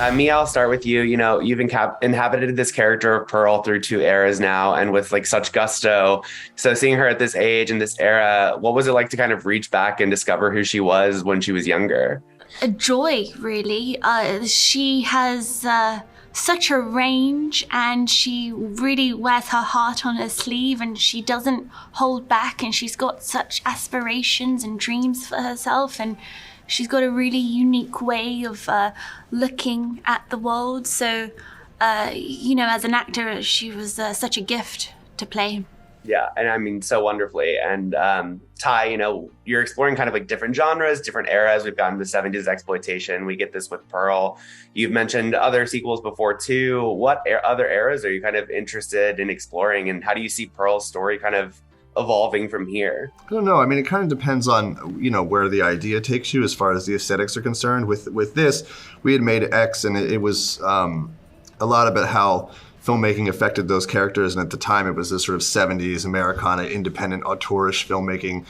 Me, I'll start with you. You know, you've inhabited this character of Pearl through two eras now, and with like such gusto. So seeing her at this age and this era, what was it like to kind of reach back and discover who she was when she was younger? A joy, really. She has such a range, and she really wears her heart on her sleeve, and she doesn't hold back, and she's got such aspirations and dreams for herself, and she's got a really unique way of looking at the world. So, as an actor, she was such a gift to play. Yeah, and I mean, so wonderfully. And Ty, you're exploring kind of like different genres, different eras. We've gotten the 70s exploitation. We get this with Pearl. You've mentioned other sequels before too. What other eras are you kind of interested in exploring? And how do you see Pearl's story kind of evolving from here? I don't know. I mean, it kind of depends on, where the idea takes you as far as the aesthetics are concerned. With this, we had made X, and it was a lot about how filmmaking affected those characters, and at the time it was this sort of 70s Americana independent auteurish filmmaking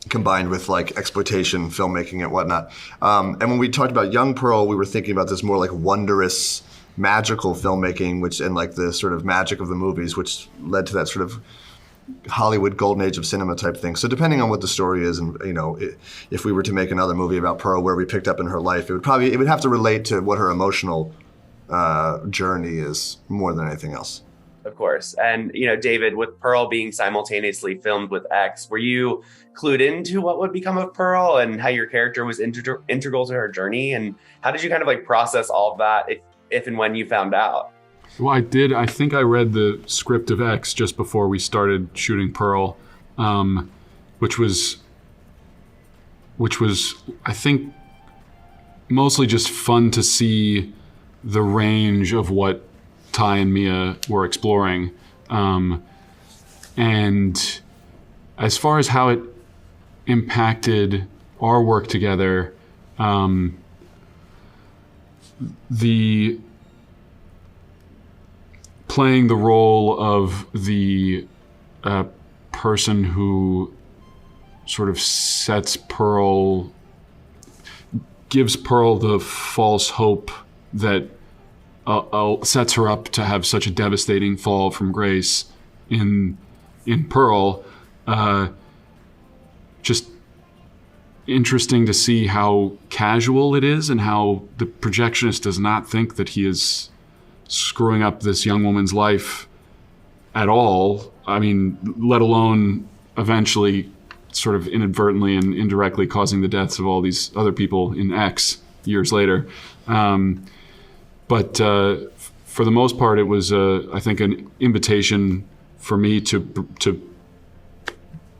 combined with like exploitation filmmaking and whatnot. And when we talked about young Pearl, we were thinking about this more like wondrous, magical filmmaking, and like the sort of magic of the movies, which led to that sort of Hollywood golden age of cinema type thing. So depending on what the story is, and if we were to make another movie about Pearl where we picked up in her life, it would have to relate to what her emotional journey is more than anything else. Of course. And, David, with Pearl being simultaneously filmed with X, were you clued into what would become of Pearl and how your character was integral to her journey? And how did you kind of like process all of that if and when you found out? Well, I did. I think I read the script of X just before we started shooting Pearl, which was, I think, mostly just fun to see the range of what Ty and Mia were exploring. And as far as how it impacted our work together, the playing the role of the person who sort of gives Pearl the false hope that sets her up to have such a devastating fall from grace in Pearl. Just interesting to see how casual it is and how the projectionist does not think that he is screwing up this young woman's life at all. I mean, let alone eventually sort of inadvertently and indirectly causing the deaths of all these other people in X years later. But for the most part, it was, I think, an invitation for me to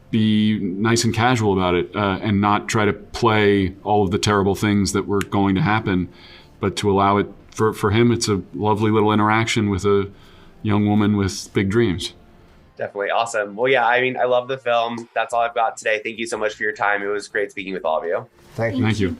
be nice and casual about it and not try to play all of the terrible things that were going to happen, but to allow it, for him, it's a lovely little interaction with a young woman with big dreams. Definitely. Awesome. Well, yeah, I mean, I love the film. That's all I've got today. Thank you so much for your time. It was great speaking with all of you. Thank you. Thank you.